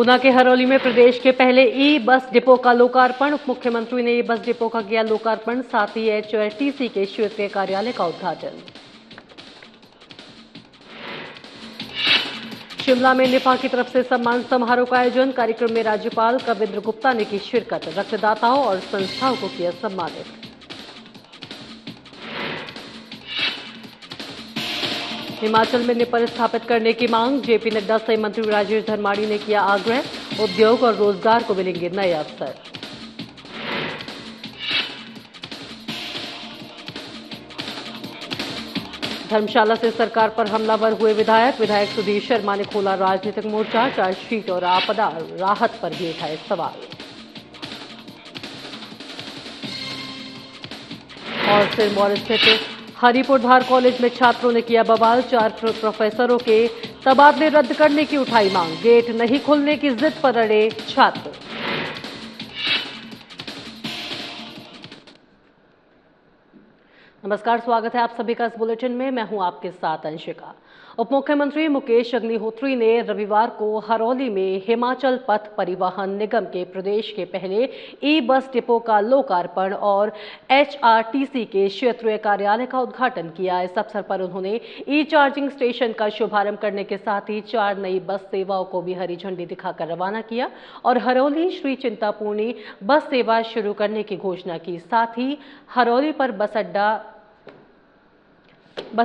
ऊना के हरौली में प्रदेश के पहले ई बस डिपो का लोकार्पण। उप मुख्यमंत्री ने ई बस डिपो का किया लोकार्पण, साथ ही HRTC के क्षेत्रीय कार्यालय का उद्घाटन। शिमला में निफा की तरफ से सम्मान समारोह का आयोजन। कार्यक्रम में राज्यपाल कविंद्र गुप्ता ने की शिरकत। रक्तदाताओं और संस्थाओं को किया सम्मानित। हिमाचल में निपर स्थापित करने की मांग। JP नड्डा से मंत्री राजेश धर्माणी ने किया आग्रह। उद्योग और रोजगार को मिलेंगे नए अवसर। धर्मशाला से सरकार पर हमलावर हुए विधायक सुधीर शर्मा ने खोला राजनीतिक मोर्चा। चार्जशीट और आपदा राहत पर भी उठाए सवाल। और सिरमौर स्थित हरिपुर धार कॉलेज में छात्रों ने किया बवाल। 4 प्रोफेसरों के तबादले रद्द करने की उठाई मांग। गेट नहीं खुलने की जिद पर अड़े छात्र। नमस्कार, स्वागत है आप सभी का इस बुलेटिन में। मैं हूं आपके साथ अंशिका। उप मुख्यमंत्री मुकेश अग्निहोत्री ने रविवार को हरौली में हिमाचल पथ परिवहन निगम के प्रदेश के पहले ई बस डिपो का लोकार्पण और HRTC के क्षेत्रीय कार्यालय का उद्घाटन किया। इस अवसर पर उन्होंने ई चार्जिंग स्टेशन का शुभारंभ करने के साथ ही 4 नई बस सेवाओं को भी हरी झंडी दिखाकर रवाना किया और हरौली श्री चिंतापूर्णी बस सेवा शुरू करने की घोषणा की। साथ ही हरौली पर बस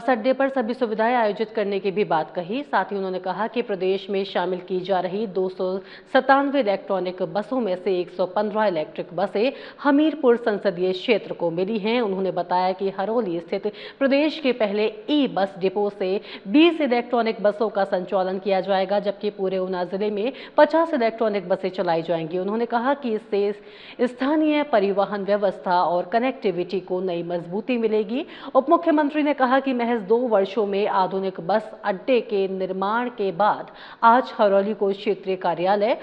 अड्डे पर सभी सुविधाएं आयोजित करने की भी बात कही। साथ ही उन्होंने कहा कि प्रदेश में शामिल की जा रही 297 इलेक्ट्रॉनिक बसों में से 115 इलेक्ट्रिक बसें हमीरपुर संसदीय क्षेत्र को मिली हैं। उन्होंने बताया कि हरौली स्थित प्रदेश के पहले ई बस डिपो से 20 इलेक्ट्रॉनिक बसों का संचालन किया जाएगा, जबकि पूरे ऊना जिले में 50 इलेक्ट्रॉनिक बसें चलाई जाएंगी। उन्होंने कहा कि इससे स्थानीय परिवहन व्यवस्था और कनेक्टिविटी को नई मजबूती मिलेगी। उप मुख्यमंत्री ने कहा कि महज 2 वर्षों में आधुनिक बस अड्डे के निर्माण के बाद आज हरौली को क्षेत्रीय कार्यालय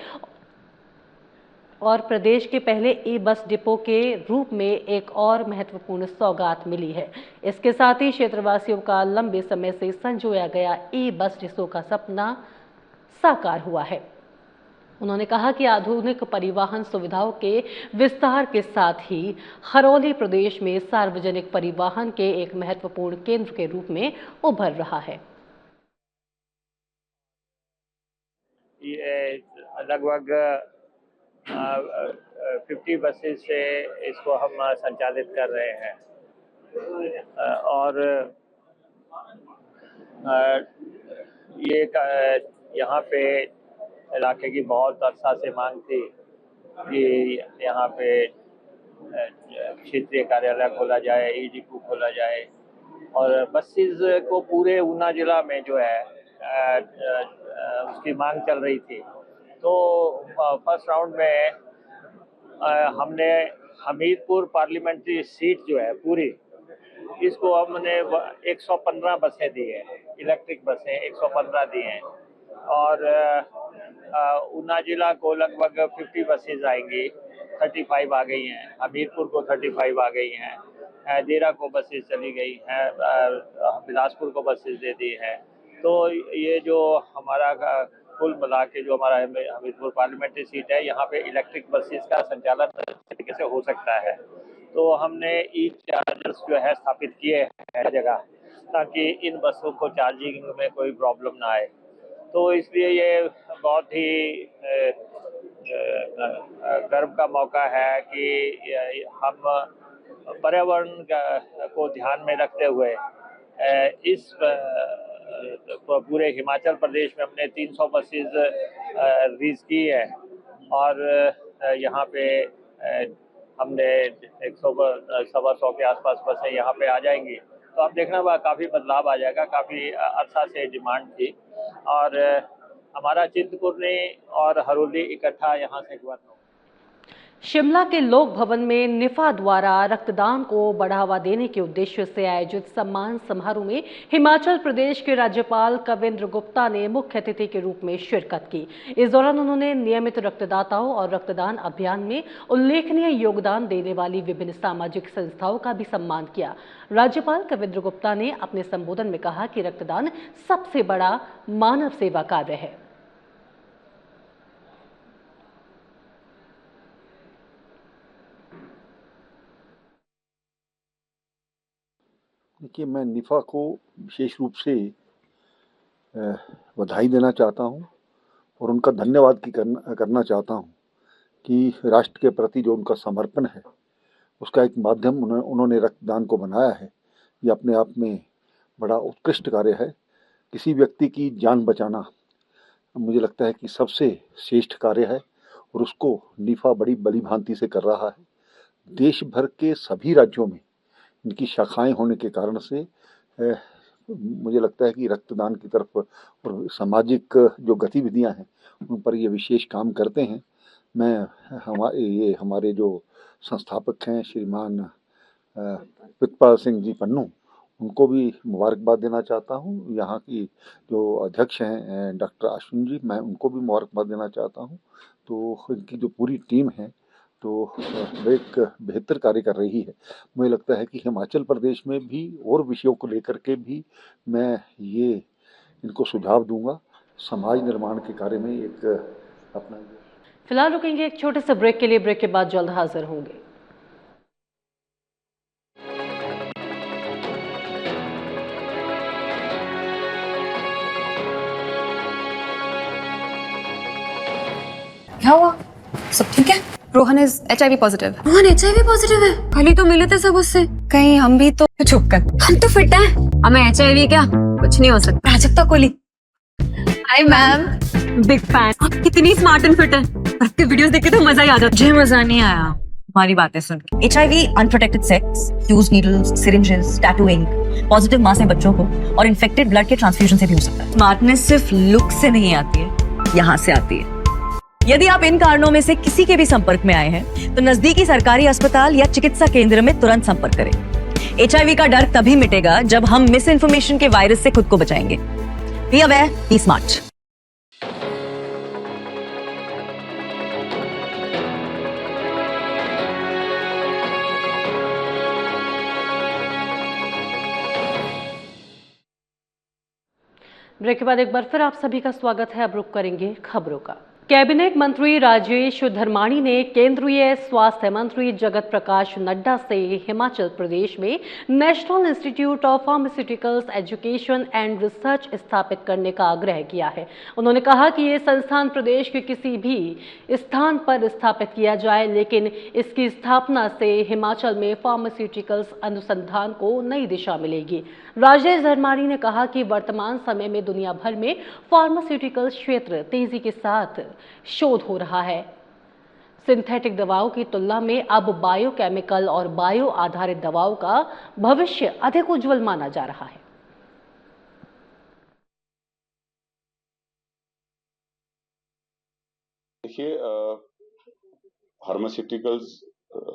और प्रदेश के पहले ई बस डिपो के रूप में एक और महत्वपूर्ण सौगात मिली है। इसके साथ ही क्षेत्रवासियों का लंबे समय से संजोया गया ई बस डिपो का सपना साकार हुआ है। उन्होंने कहा कि आधुनिक परिवहन सुविधाओं के विस्तार के साथ ही हरौली प्रदेश में सार्वजनिक परिवहन के एक महत्वपूर्ण केंद्र के रूप में उभर रहा है। ये लगभग 50 बसेस से इसको हम संचालित कर रहे हैं और ये यहाँ पे इलाके की बहुत अरसा से मांग थी कि यहाँ पे क्षेत्रीय कार्यालय खोला जाए, ई डिपो खोला जाए और बसेस को पूरे ऊना जिला में जो है उसकी मांग चल रही थी। तो फर्स्ट राउंड में हमने हमीरपुर पार्लियामेंट्री सीट जो है पूरी, इसको हमने 115 बसें दी है, इलेक्ट्रिक बसें 115 दी हैं और ऊना जिला को लगभग 50 बसेज आएंगी। 35 आ गई हैं, हमीरपुर को 35 आ गई हैं, देरा को बसेज चली गई हैं, बिलासपुर को बसेज दे दी हैं। तो ये जो हमारा कुल मिला के जो हमारा हमीरपुर पार्लियामेंट्री सीट है, यहाँ पे इलेक्ट्रिक बसेज का संचालन तरीके से हो सकता है। तो हमने ई चार्जर्स जो है स्थापित किए हैं जगह, ताकि इन बसों को चार्जिंग में कोई प्रॉब्लम ना आए। तो इसलिए ये बहुत ही गर्व का मौका है कि हम पर्यावरण को ध्यान में रखते हुए इस पूरे हिमाचल प्रदेश में हमने 300 बसेज रिलीज की है और यहाँ पे हमने 100 के आसपास बसें यहाँ पे आ जाएंगी। तो आप देखना काफ़ी बदलाव आ जाएगा। काफ़ी अरसा से डिमांड थी और हमारा चिंतपूर्णी और हरौली इकट्ठा यहाँ से हुआ था। शिमला के लोक भवन में निफा द्वारा रक्तदान को बढ़ावा देने के उद्देश्य से आयोजित सम्मान समारोह में हिमाचल प्रदेश के राज्यपाल कविंद्र गुप्ता ने मुख्य अतिथि के रूप में शिरकत की। इस दौरान उन्होंने नियमित रक्तदाताओं और रक्तदान अभियान में उल्लेखनीय योगदान देने वाली विभिन्न सामाजिक संस्थाओं का भी सम्मान किया। राज्यपाल कविंद्र गुप्ता ने अपने संबोधन में कहा कि रक्तदान सबसे बड़ा मानव सेवा कार्य है। देखिए, मैं निफ़ा को विशेष रूप से बधाई देना चाहता हूँ और उनका धन्यवाद करना चाहता हूँ कि राष्ट्र के प्रति जो उनका समर्पण है, उसका एक माध्यम उन्होंने रक्तदान को बनाया है। ये अपने आप में बड़ा उत्कृष्ट कार्य है। किसी व्यक्ति की जान बचाना मुझे लगता है कि सबसे श्रेष्ठ कार्य है और उसको निफ़ा बड़ी भली-भांति से कर रहा है। देश भर के सभी राज्यों में इनकी शाखाएँ होने के कारण से मुझे लगता है कि रक्तदान की तरफ और सामाजिक जो गतिविधियाँ हैं, उन पर ये विशेष काम करते हैं। मैं हमारे जो संस्थापक हैं श्रीमान प्रितपाल सिंह जी पन्नू, उनको भी मुबारकबाद देना चाहता हूँ। यहाँ की जो अध्यक्ष हैं डॉक्टर अश्विन जी, मैं उनको भी मुबारकबाद देना चाहता हूँ। तो इनकी जो पूरी टीम है तो एक बेहतर कार्य कर रही है। मुझे लगता है कि हिमाचल प्रदेश में भी और विषयों को लेकर के भी मैं ये इनको सुझाव दूंगा। समाज निर्माण के कार्य में एक अपना फिलहाल रुकेंगे एक छोटे से ब्रेक के लिए। ब्रेक के बाद जल्द हाजिर होंगे। क्या हुआ? सब ठीक है? Rohan is HIV positive. Rohan HIV positive है? कल ही तो मिले थे सब उससे। कहीं हम भी तो चुप कर, हम तो फिट हैं। हमें HIV क्या कुछ नहीं हो सकता। Prajakta Kohli. Hi ma'am, big fan. आप कितनी स्मार्ट एंड फिट हैं। आपके वीडियोस देख के तो मजा ही आ जाता। मुझे मजा नहीं आया हमारी बातें सुन के। HIV, unprotected sex, use needles, syringes, tattooing, positive मां से बच्चों को और इन्फेक्टेड ब्लड के ट्रांसफ्यूजन से भी हो सकता है। स्मार्टनेस सिर्फ लुक से नहीं आती है, यहाँ से आती है। यदि आप इन कारणों में से किसी के भी संपर्क में आए हैं तो नजदीकी सरकारी अस्पताल या चिकित्सा केंद्र में तुरंत संपर्क करें। HIV का डर तभी मिटेगा जब हम मिस इन्फॉर्मेशन के वायरस से खुद को बचाएंगे। Be aware, be smart. Break के बाद एक बार फिर आप सभी का स्वागत है। अब रुक करेंगे खबरों का। कैबिनेट मंत्री राजेश धर्माणी ने केंद्रीय स्वास्थ्य मंत्री जगत प्रकाश नड्डा से हिमाचल प्रदेश में national institute of pharmaceuticals education and research स्थापित करने का आग्रह किया है। उन्होंने कहा कि ये संस्थान प्रदेश के किसी भी स्थान पर स्थापित किया जाए, लेकिन इसकी स्थापना से हिमाचल में फार्मास्यूटिकल्स अनुसंधान को नई दिशा मिलेगी। राजेश धर्माणी ने कहा कि वर्तमान समय में दुनिया भर में फार्मास्यूटिकल क्षेत्र तेजी के साथ शोध हो रहा है। सिंथेटिक दवाओं की तुलना में अब बायोकेमिकल और बायो आधारित दवाओं का भविष्य अधिक उज्जवल माना जा रहा है। देखिए, फार्मास्यूटिकल्स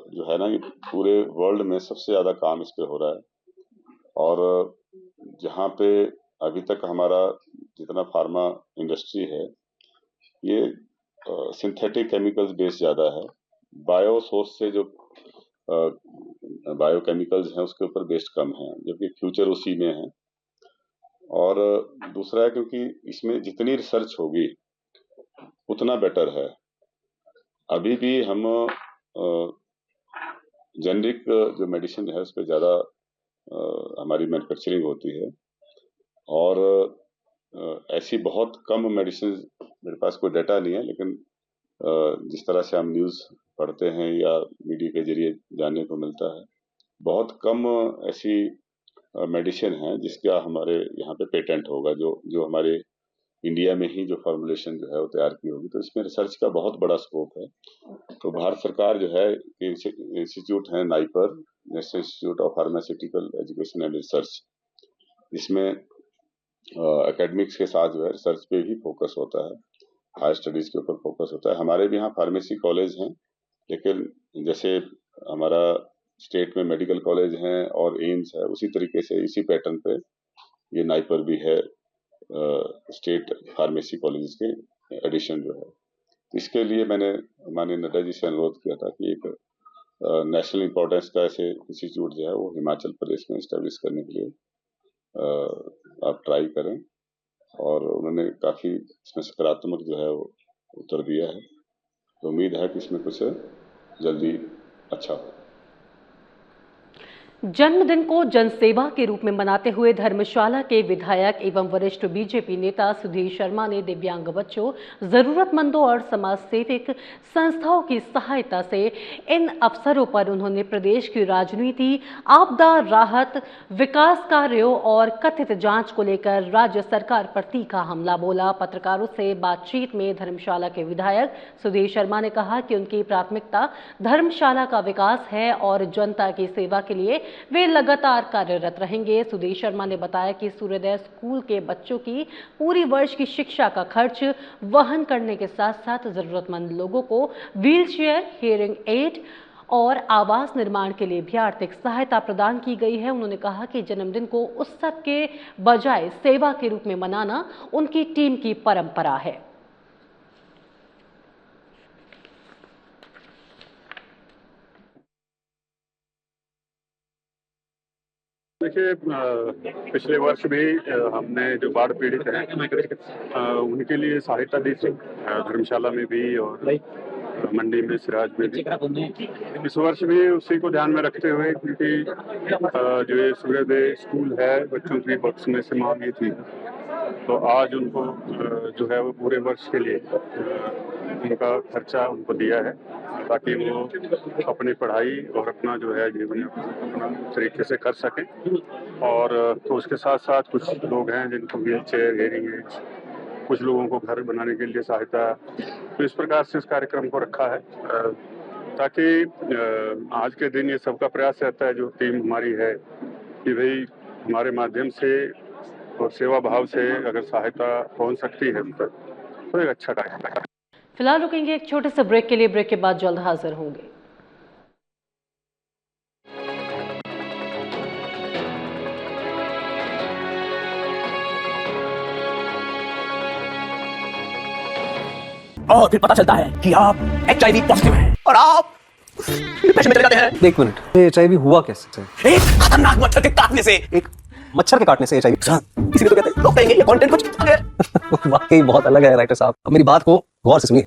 जो है ना, ये पूरे वर्ल्ड में सबसे ज्यादा काम इस पे हो रहा है। और जहाँ पे अभी तक हमारा जितना फार्मा इंडस्ट्री है, ये सिंथेटिक केमिकल्स बेस्ड ज़्यादा है। बायो सोर्स से जो बायोकेमिकल्स हैं उसके ऊपर बेस्ड कम है, जबकि फ्यूचर उसी में है। और दूसरा है क्योंकि इसमें जितनी रिसर्च होगी उतना बेटर है। अभी भी हम जेनरिक जो मेडिसिन है उस पर ज़्यादा हमारी मैन्युफैक्चरिंग होती है। और ऐसी बहुत कम मेडिसिन, मेरे पास कोई डाटा नहीं है, लेकिन जिस तरह से हम न्यूज़ पढ़ते हैं या मीडिया के जरिए जानने को मिलता है, बहुत कम ऐसी मेडिसिन है जिसका हमारे यहाँ पे पेटेंट होगा, जो हमारे इंडिया में ही जो फॉर्मुलेशन जो है वो तैयार की होगी। तो इसमें रिसर्च का बहुत बड़ा स्कोप है। तो भारत सरकार जो है, इंस्टीट्यूट है NIPER, national institute of pharmaceutical education and research, जिसमें एकेडमिक्स के साथ जो है रिसर्च पे भी फोकस होता है, हायर स्टडीज के ऊपर फोकस होता है। हमारे भी यहाँ फार्मेसी कॉलेज हैं, लेकिन जैसे हमारा स्टेट में मेडिकल कॉलेज हैं और एम्स है, उसी तरीके से इसी पैटर्न पे ये नाइपर भी है, स्टेट फार्मेसी कॉलेज के एडिशन जो है। इसके लिए मैंने माननीय नड्डा जी से अनुरोध किया था कि एक नेशनल इम्पोर्टेंस का ऐसे इंस्टीट्यूट जो है वो हिमाचल प्रदेश में इस्टेब्लिश करने के लिए आप ट्राई करें। और उन्होंने काफ़ी इसमें सकारात्मक जो है वो उत्तर दिया है। तो उम्मीद है कि इसमें कुछ जल्दी अच्छा हो। जन्मदिन को जनसेवा के रूप में मनाते हुए धर्मशाला के विधायक एवं वरिष्ठ बीजेपी नेता सुधीर शर्मा ने दिव्यांग बच्चों, जरूरतमंदों और समाज सेविक संस्थाओं की सहायता से इन अवसरों पर उन्होंने प्रदेश की राजनीति, आपदा राहत, विकास कार्यों और कथित जांच को लेकर राज्य सरकार पर तीखा हमला बोला। पत्रकारों से बातचीत में धर्मशाला के विधायक सुधीर शर्मा ने कहा कि उनकी प्राथमिकता धर्मशाला का विकास है और जनता की सेवा के लिए वे लगातार कार्यरत रहेंगे। सुधीर शर्मा ने बताया कि सूर्योदय स्कूल के बच्चों की पूरी वर्ष की शिक्षा का खर्च वहन करने के साथ साथ जरूरतमंद लोगों को व्हीलचेयर, हियरिंग एड और आवास निर्माण के लिए भी आर्थिक सहायता प्रदान की गई है। उन्होंने कहा कि जन्मदिन को उत्सव के बजाय सेवा के रूप में मनाना उनकी टीम की परंपरा है। देखिए, पिछले वर्ष भी हमने जो बाढ़ पीड़ित हैं उनके लिए सहायता दी थी, धर्मशाला में भी और मंडी में, सिराज में भी। इस वर्ष भी उसी को ध्यान में रखते हुए, क्योंकि जो ये सूर्योदय स्कूल है, बच्चों की बख्शने से मांगी थी, तो आज उनको जो है वो पूरे वर्ष के लिए उनका खर्चा उनको दिया है, ताकि वो अपनी पढ़ाई और अपना जो है जीवन अपना तरीके से कर सकें। और तो उसके साथ साथ कुछ लोग हैं जिनको व्हील चेयर, हेयरिंग एड्स, कुछ लोगों को घर बनाने के लिए सहायता, तो इस प्रकार से इस कार्यक्रम को रखा है, ताकि आज के दिन ये सबका प्रयास रहता है, जो टीम हमारी है, कि भाई हमारे माध्यम से और सेवा भाव से अगर सहायता पहुंच सकती है उन तक, तो एक अच्छा कार्यक्रम है। फिलहाल रुकेंगे एक छोटे से ब्रेक के लिए। ब्रेक के बाद जल्द हाजिर होंगे। और फिर पता चलता है कि आप HIV पॉजिटिव हैं और आप डिप्रेशन में चले जाते हैं। एक मिनट, HIV हुआ कैसे? एक खतरनाक मच्छर के काटने से। एक मच्छर के काटने से HIV? इसीलिए तो कहते हैं, लोग कहेंगे ये कंटेंट कुछ अलग है। वाकई बहुत अलग है राइटर साहब। अब मेरी बात को गौर से सुनिए।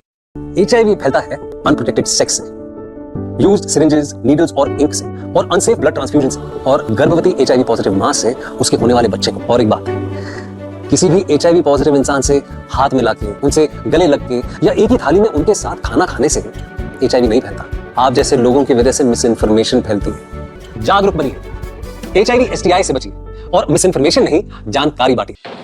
HIV फैलता है अनप्रोटेक्टेड सेक्स से, यूज्ड सिरिंजेस, नीडल्स और इंक से, और अनसेफ ब्लड ट्रांसफ्यूजन से, और गर्भवती HIV पॉजिटिव मां से उसके होने वाले बच्चे को। और एक बात, किसी भी HIV पॉजिटिव इंसान से हाथ मिला के, उनसे गले लग के या एक ही थाली में उनके साथ खाना खाने से HIV नहीं फैलता। आप जैसे लोगों की वजह से मिस इन्फॉर्मेशन फैलती है। जागरूक बनिए, HIV STI से बचिए और मिस इन्फॉर्मेशन नहीं, जानकारी बांटिए।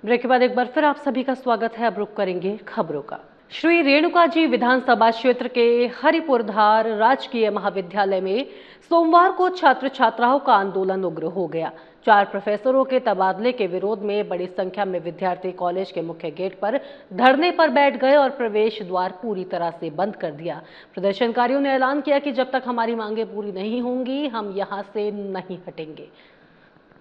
ब्रेक के बाद एक बार फिर आप सभी का स्वागत है। अब रुक करेंगे खबरों का। श्री रेणुका जी विधानसभा क्षेत्र के हरिपुरधार राजकीय महाविद्यालय में सोमवार को छात्र छात्राओं का आंदोलन उग्र हो गया। 4 प्रोफेसरों के तबादले के विरोध में बड़ी संख्या में विद्यार्थी कॉलेज के मुख्य गेट पर धरने पर बैठ गए और प्रवेश द्वार पूरी तरह से बंद कर दिया। प्रदर्शनकारियों ने ऐलान किया कि जब तक हमारी मांगें पूरी नहीं होंगी, हम यहां से नहीं हटेंगे।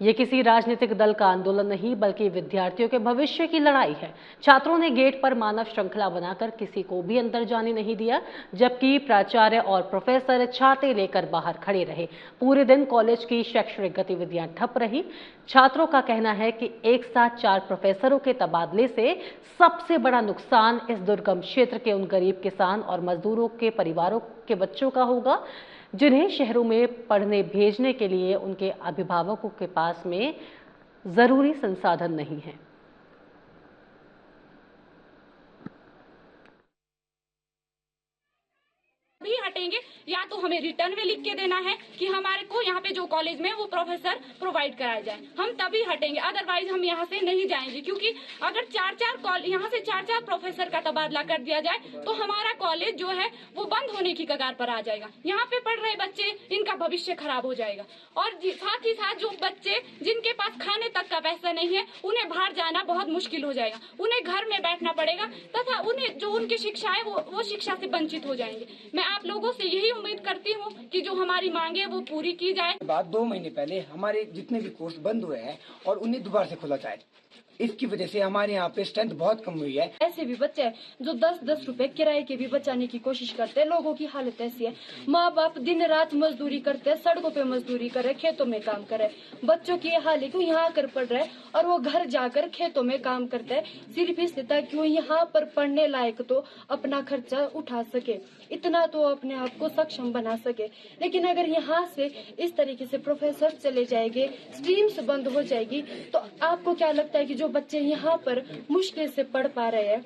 ये किसी राजनीतिक दल का आंदोलन नहीं, बल्कि विद्यार्थियों के भविष्य की लड़ाई है। छात्रों ने गेट पर मानव श्रृंखला बनाकर किसी को भी अंदर जाने नहीं दिया, जबकि प्राचार्य और प्रोफेसर छाते लेकर बाहर खड़े रहे। पूरे दिन कॉलेज की शैक्षणिक गतिविधियां ठप रही। छात्रों का कहना है कि एक साथ 4 प्रोफेसरों के तबादले से सबसे बड़ा नुकसान इस दुर्गम क्षेत्र के उन गरीब किसान और मजदूरों के परिवारों के बच्चों का होगा, जिन्हें शहरों में पढ़ने भेजने के लिए उनके अभिभावकों के पास में जरूरी संसाधन नहीं है। भी हटेंगे, या तो हमें रिटर्न में लिख के देना है कि हमारे को यहाँ पे जो कॉलेज में वो प्रोफेसर प्रोवाइड कराया जाए, हम तभी हटेंगे, अदरवाइज हम यहाँ से नहीं जाएंगे। क्योंकि अगर 4-4 यहाँ से 4-4 प्रोफेसर का तबादला कर दिया जाए तो हमारा कॉलेज जो है वो बंद होने की कगार पर आ जाएगा। यहाँ पे पढ़ रहे बच्चे, इनका भविष्य खराब हो जाएगा। और साथ ही साथ जो बच्चे जिनके पास खाने तक का पैसा नहीं है, उन्हें बाहर जाना बहुत मुश्किल हो जाएगा, उन्हें घर में बैठना पड़ेगा, तथा उन्हें जो उनकी शिक्षा है वो शिक्षा से वंचित हो जाएंगे। मैं आप लोगों से यही उम्मीद करती हूँ कि जो हमारी मांगे वो पूरी की जाए। बाद 2 महीने पहले हमारे जितने भी कोर्स बंद हुए हैं और उन्हें दोबारा से खोला जाए, इसकी वजह से हमारे यहाँ पे स्ट्रेंथ बहुत कम हुई है। ऐसे भी बच्चे हैं जो 10-10 रुपए किराए के भी बचाने की कोशिश करते हैं। लोगों की हालत ऐसी है, माँ बाप दिन रात मजदूरी करते हैं, सड़कों पे मजदूरी कर रहे, खेतों में काम कर रहे। बच्चों की ये हाल है कि यहाँ आकर पढ़ रहे और वो घर जाकर खेतों में काम करते हैं, सिर्फ इसलिए ताकि वो यहाँ पर पढ़ने लायक तो अपना खर्चा उठा सके, इतना तो अपने आप को सक्षम बना सके। लेकिन अगर यहाँ से इस तरीके से प्रोफेसर चले जाएंगे, स्ट्रीम्स बंद हो जाएगी, तो आपको क्या लगता है कि जो बच्चे यहाँ पर मुश्किल से पढ़ पा रहे हैं,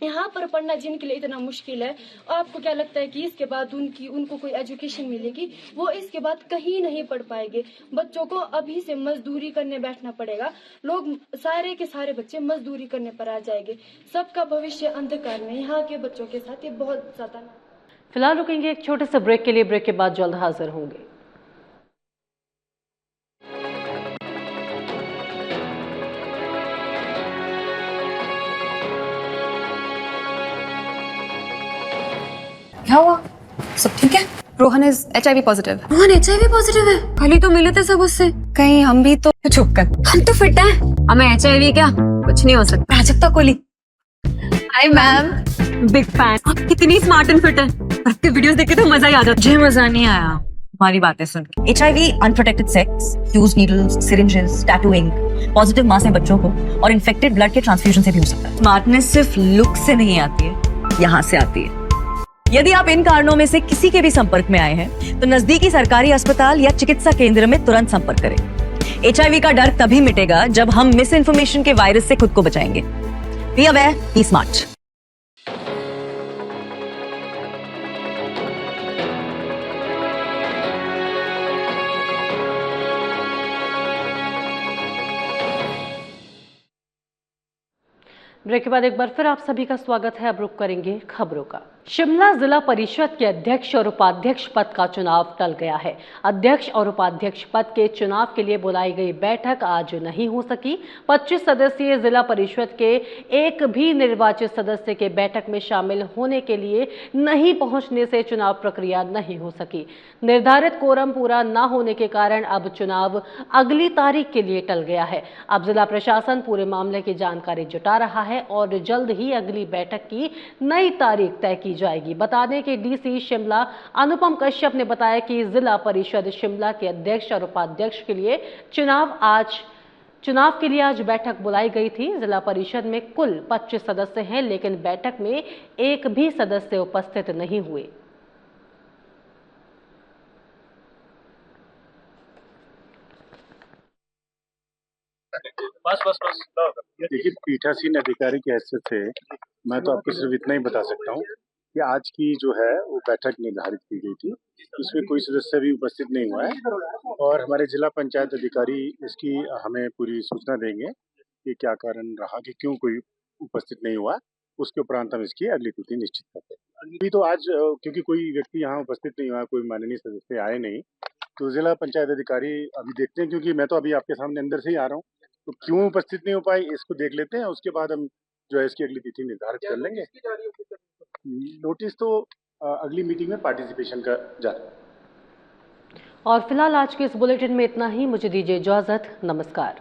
यहाँ पर पढ़ना जिनके लिए इतना मुश्किल है, आपको क्या लगता है कि इसके बाद उनको कोई एजुकेशन मिलेगी? वो इसके बाद कहीं नहीं पढ़ पाएंगे। बच्चों को अभी से मजदूरी करने बैठना पड़ेगा। लोग सारे के सारे बच्चे मजदूरी करने पर आ जाएंगे। सबका भविष्य अंधकार में। यहाँ के बच्चों के साथ ये बहुत ज्यादा। फिलहाल रुकेंगे एक छोटे से ब्रेक के लिए। ब्रेक के बाद जल्द हाजिर होंगे। क्या हुआ? सब ठीक है? Rohan is HIV positive. Rohan HIV positive है? कल ही तो मिले थे सब उससे। कहीं हम भी तो चुप कर, हम तो फिट हैं। हमें HIV क्या? कुछ नहीं हो सकता। Prajakta Kohli. Hi ma'am. Big fan. आप कितनी स्मार्ट एंड फिट है। आपके वीडियोस देख के तो मजा ही आ जाता। मुझे मजा नहीं आया हमारी बातें सुन के। HIV, unprotected sex, use needles, syringes, tattooing, positive मां से बच्चों को और इन्फेक्टेड ब्लड के ट्रांसफ्यूजन से भी हो सकता है। स्मार्टनेस सिर्फ लुक से नहीं आती है, यहाँ से आती है। यदि आप इन कारणों में से किसी के भी संपर्क में आए हैं तो नजदीकी सरकारी अस्पताल या चिकित्सा केंद्र में तुरंत संपर्क करें। HIV का डर तभी मिटेगा जब हम मिस इन्फॉर्मेशन के वायरस से खुद को बचाएंगे। Be aware, be smart. Break के बाद एक बार फिर आप सभी का स्वागत है। अब रुक करेंगे खबरों का। शिमला जिला परिषद के अध्यक्ष और उपाध्यक्ष पद का चुनाव टल गया है। अध्यक्ष और उपाध्यक्ष पद के चुनाव के लिए बुलाई गई बैठक आज नहीं हो सकी। 25 सदस्यीय जिला परिषद के एक भी निर्वाचित सदस्य के बैठक में शामिल होने के लिए नहीं पहुंचने से चुनाव प्रक्रिया नहीं हो सकी। निर्धारित कोरम पूरा न होने के कारण अब चुनाव अगली तारीख के लिए टल गया है। अब जिला प्रशासन पूरे मामले की जानकारी जुटा रहा है और जल्द ही अगली बैठक की नई तारीख तय की जाएगी। बता दें कि डीसी शिमला अनुपम कश्यप ने बताया कि जिला परिषद शिमला के अध्यक्ष और उपाध्यक्ष के लिए चुनाव के लिए आज बैठक बुलाई गई थी। जिला परिषद में कुल 25 सदस्य हैं, लेकिन बैठक में एक भी सदस्य उपस्थित नहीं हुए। देखिए, पीठासीन अधिकारी की हैसियत से मैं तो आपको सिर्फ इतना ही बता सकता हूँ कि आज की जो है वो बैठक निर्धारित की गई थी, उसमें कोई सदस्य भी उपस्थित नहीं हुआ है और हमारे जिला पंचायत अधिकारी इसकी हमें पूरी सूचना देंगे कि क्या कारण रहा कि क्यों कोई उपस्थित नहीं हुआ। उसके उपरांत हम इसकी अगली तिथि निश्चित करते हैं। अभी तो आज क्योंकि कोई व्यक्ति यहाँ उपस्थित नहीं हुआ, कोई माननीय सदस्य आए नहीं, तो जिला पंचायत अधिकारी अभी देखते हैं, क्योंकि मैं तो अभी आपके सामने अंदर से ही आ रहा हूँ, तो क्यों उपस्थित नहीं हो पाए इसको देख लेते हैं। उसके बाद हम जो है इसकी अगली तिथि निर्धारित कर लेंगे। नोटिस तो अगली मीटिंग में पार्टिसिपेशन का जा रहा है। और फिलहाल आज के इस बुलेटिन में इतना ही। मुझे दीजिए इजाजत। नमस्कार।